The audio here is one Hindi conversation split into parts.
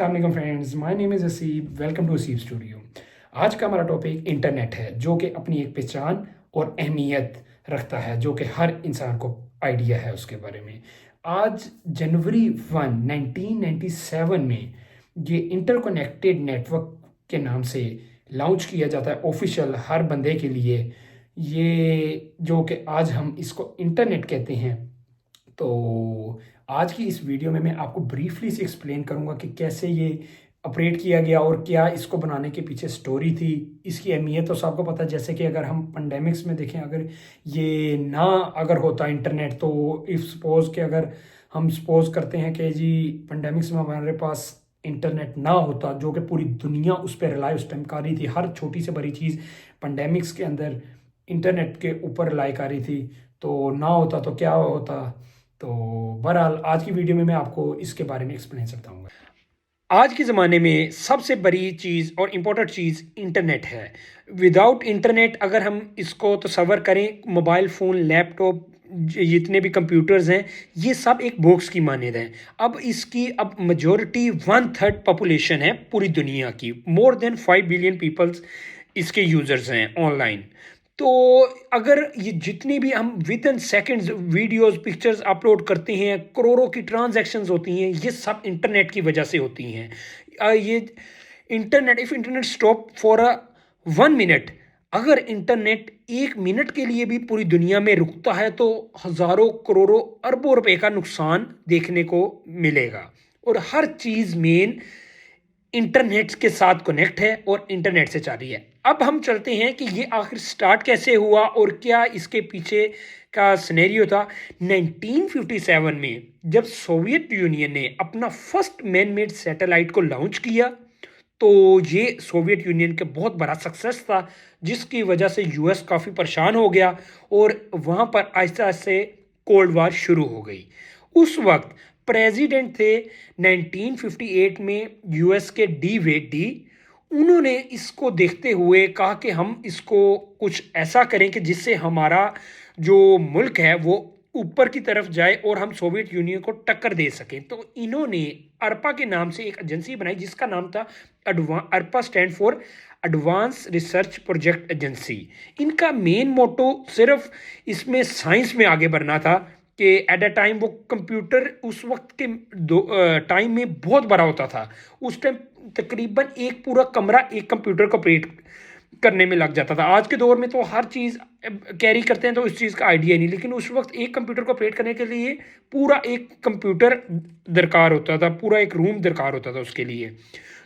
अस्सलाम friends, my name is Aseeb. Welcome to Aseeb studio. आज का हमारा टॉपिक इंटरनेट है, जो कि अपनी एक पहचान और अहमियत रखता है, जो कि हर इंसान को आइडिया है उसके बारे में। आज जनवरी 1 1997 में ये इंटरकनेक्टेड नेटवर्क के नाम से लॉन्च किया जाता है ऑफिशियल हर बंदे के लिए। ये जो कि आज हम इसको इंटरनेट कहते हैं। तो आज की इस वीडियो में मैं आपको ब्रीफली से एक्सप्लेन करूंगा कि कैसे ये ऑपरेट किया गया और क्या इसको बनाने के पीछे स्टोरी थी। इसकी अहमियत तो सबको पता है, जैसे कि अगर हम पेंडेमिक्स में देखें, अगर ये ना अगर होता इंटरनेट, तो इफ़ सपोज़ कि अगर हम सपोज़ करते हैं कि जी पेंडेमिक्स में हमारे पास इंटरनेट ना होता, जो कि पूरी दुनिया उस पर रिलाई उस टाइम कर रही थी, हर छोटी से बड़ी चीज़ पेंडेमिक्स के अंदर इंटरनेट के ऊपर रिलाई कर रही थी, तो ना होता तो क्या होता। तो बहरहाल आज की वीडियो में मैं आपको इसके बारे में एक्सप्लेन करता हूँ। आज के ज़माने में सबसे बड़ी चीज़ और इम्पोर्टेंट चीज़ इंटरनेट है। विदाउट इंटरनेट अगर हम इसको तसव्वुर करें, मोबाइल फ़ोन, लैपटॉप, जितने भी कंप्यूटर्स हैं, ये सब एक बॉक्स की मानद हैं। अब मेजॉरिटी 1/3 पॉपुलेशन है पूरी दुनिया की। मोर देन 5 बिलियन पीपल्स इसके यूज़र्स हैं ऑनलाइन। तो अगर ये जितनी भी हम with in seconds videos pictures upload करते हैं, करोड़ों की ट्रांजैक्शंस होती हैं, ये सब इंटरनेट की वजह से होती हैं। ये internet, if internet stop for a 1 minute, अगर इंटरनेट 1 मिनट के लिए भी पूरी दुनिया में रुकता है तो हज़ारों करोड़ों अरबों रुपए का नुकसान देखने को मिलेगा। और हर चीज़ मेन इंटरनेट के साथ कनेक्ट है और इंटरनेट से चल रही है। अब हम चलते हैं कि ये आखिर स्टार्ट कैसे हुआ और क्या इसके पीछे का सिनेरियो था। 1957 में जब सोवियत यूनियन ने अपना फर्स्ट मैन मेड सैटेलाइट को लॉन्च किया, तो ये सोवियत यूनियन का बहुत बड़ा सक्सेस था, जिसकी वजह से यूएस काफ़ी परेशान हो गया और वहाँ पर आहिस्ता आहिस्ता कोल्ड वार शुरू हो गई। उस वक्त प्रेसिडेंट थे 1958 में यूएस के डी वेड डी। उन्होंने इसको देखते हुए कहा कि हम इसको कुछ ऐसा करें कि जिससे हमारा जो मुल्क है वो ऊपर की तरफ जाए और हम सोवियत यूनियन को टक्कर दे सकें। तो इन्होंने अरपा के नाम से एक एजेंसी बनाई, जिसका नाम था Arpa stand for advance research project agency. इनका मेन मोटो सिर्फ इसमें साइंस में आगे बढ़ना था कि एट अ टाइम वो कंप्यूटर उस वक्त के टाइम में बहुत बड़ा होता था। उस टाइम तकरीबन एक पूरा कमरा एक कंप्यूटर को ऑपरेट करने में लग जाता था। आज के दौर में तो हर चीज़ कैरी करते हैं तो इस चीज़ का आइडिया नहीं, लेकिन उस वक्त एक कंप्यूटर को ऑपरेट करने के लिए पूरा एक कंप्यूटर दरकार होता था, पूरा एक रूम दरकार होता था उसके लिए।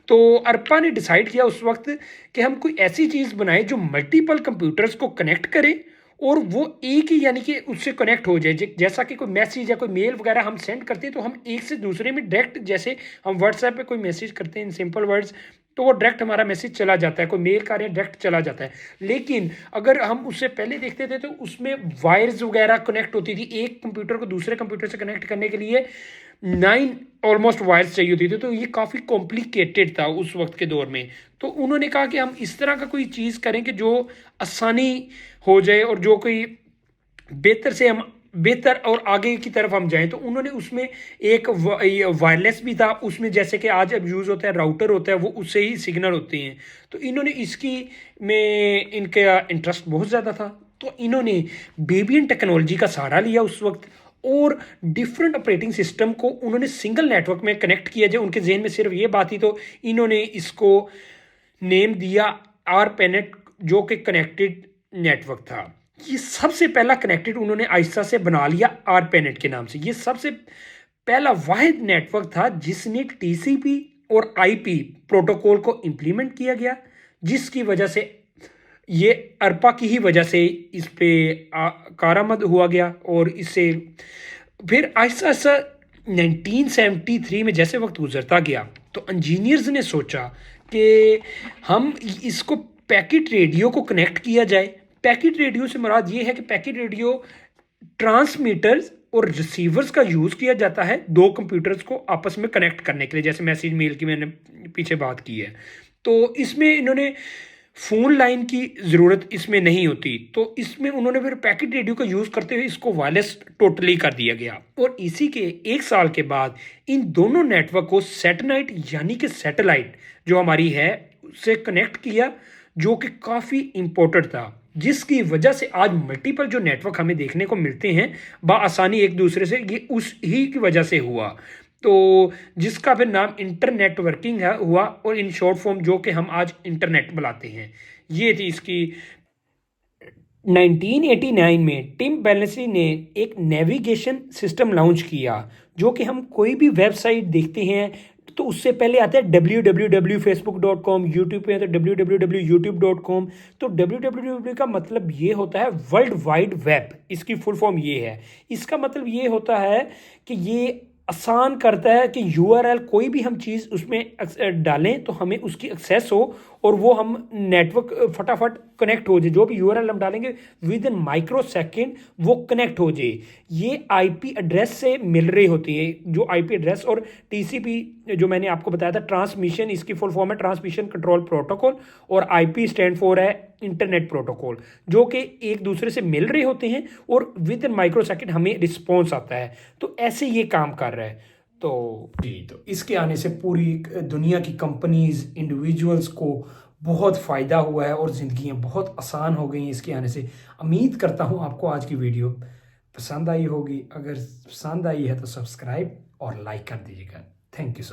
तो अरपा ने डिसाइड किया उस वक्त कि हम कोई ऐसी चीज़ बनाए जो मल्टीपल कंप्यूटर्स को कनेक्ट करे और वो एक ही यानी कि उससे कनेक्ट हो जाए। जैसा कि कोई मैसेज या कोई मेल वगैरह हम सेंड करते हैं तो हम एक से दूसरे में डायरेक्ट, जैसे हम व्हाट्सएप पे कोई मैसेज करते हैं इन सिंपल वर्ड्स, तो वो डायरेक्ट हमारा मैसेज चला जाता है, कोई मेल कर रहे हैं डायरेक्ट चला जाता है। लेकिन अगर हम उससे पहले देखते थे तो उसमें वायर्स वगैरह कनेक्ट होती थी। एक कंप्यूटर को दूसरे कंप्यूटर से कनेक्ट करने के लिए 9 ऑलमोस्ट वायर्स चाहिए होती थी, तो ये काफ़ी कॉम्प्लिकेटेड था उस वक्त के दौर में। तो उन्होंने कहा कि हम इस तरह का कोई चीज़ करें कि जो आसानी हो जाए और जो कोई बेहतर से हम बेहतर और आगे की तरफ हम जाएं। तो उन्होंने उसमें एक वायरलेस भी था उसमें, जैसे कि आज अब यूज़ होता है राउटर होता है, वो उससे ही सिग्नल होते हैं। तो इन्होंने इसकी में इनका इंटरेस्ट बहुत ज़्यादा था, तो इन्होंने बेबियन टेक्नोलॉजी का सहारा लिया उस वक्त और डिफरेंट ऑपरेटिंग सिस्टम को उन्होंने सिंगल नेटवर्क में कनेक्ट किया जाए। उनके जहन में सिर्फ ये बात थी, तो इन्होंने इसको नेम दिया आरपेनेट, जो कि कनेक्टेड नेटवर्क था। ये सबसे पहला कनेक्टेड उन्होंने आहिस्ता से बना लिया आरपेनेट के नाम से। ये सबसे पहला वाहिद नेटवर्क था जिसने टीसीपी और आईपी प्रोटोकॉल को इंप्लीमेंट किया गया, जिसकी वजह से ये अरपा की ही वजह से इस पे कारामद हुआ गया। और इससे फिर आहिस्ता आहिस्ता 1973 में जैसे वक्त गुजरता गया तो इंजीनियर्स ने सोचा कि हम इसको पैकेट रेडियो को कनेक्ट किया जाए। पैकेट रेडियो से मुराद ये है कि पैकेट रेडियो ट्रांसमीटर्स और रिसीवर्स का यूज़ किया जाता है दो कंप्यूटर्स को आपस में कनेक्ट करने के लिए, जैसे मैसेज मेल की मैंने पीछे बात की है। तो इसमें इन्होंने फ़ोन लाइन की ज़रूरत इसमें नहीं होती, तो इसमें उन्होंने फिर पैकेट रेडियो का यूज़ करते हुए इसको वायरलेस टोटली कर दिया गया और इसी के 1 साल के बाद इन दोनों नेटवर्क को सैटेलाइट यानी कि सैटेलाइट जो हमारी है, उससे कनेक्ट किया, जो कि काफ़ी इम्पोर्टेंट था। जिसकी वजह से आज मल्टीपल जो नेटवर्क हमें देखने को मिलते हैं, बआसानी एक दूसरे से, ये उस ही की वजह से हुआ। तो जिसका फिर नाम इंटरनेटवर्किंग है हुआ और इन शॉर्ट फॉर्म जो कि हम आज इंटरनेट बुलाते हैं। ये थी इसकी 1989 में टिम बेर्नर्स-ली ने एक नेविगेशन सिस्टम लॉन्च किया, जो कि हम कोई भी वेबसाइट देखते हैं तो उससे पहले आता है www.facebook.com, यूट्यूब पे है तो www.youtube.com। तो www का मतलब ये होता है वर्ल्ड वाइड वेब, इसकी फुल फॉर्म ये है। इसका मतलब ये होता है कि ये आसान करता है कि यूआरएल कोई भी हम चीज़ उसमें डालें तो हमें उसकी एक्सेस हो और वो हम नेटवर्क फटाफट कनेक्ट हो जाए। जो भी यूआरएल हम डालेंगे विद इन माइक्रो सेकेंड वो कनेक्ट हो जाए। ये आईपी एड्रेस से मिल रही होती है, जो आईपी एड्रेस और टीसीपी जो मैंने आपको बताया था ट्रांसमिशन, इसकी फुल फॉर्म है ट्रांसमिशन कंट्रोल प्रोटोकॉल, और आईपी स्टैंड फॉर है इंटरनेट प्रोटोकॉल, जो कि एक दूसरे से मिल रहे होते हैं और विद इन माइक्रो सेकेंड हमें रिस्पॉन्स आता है। तो ऐसे ये काम कर रहा है। तो जी, तो इसके आने से पूरी दुनिया की कंपनीज, इंडिविजुअल्स को बहुत फ़ायदा हुआ है और ज़िंदगियाँ बहुत आसान हो गई हैं इसके आने से। उम्मीद करता हूँ आपको आज की वीडियो पसंद आई होगी। अगर पसंद आई है तो सब्सक्राइब और लाइक कर दीजिएगा। Thank you so much.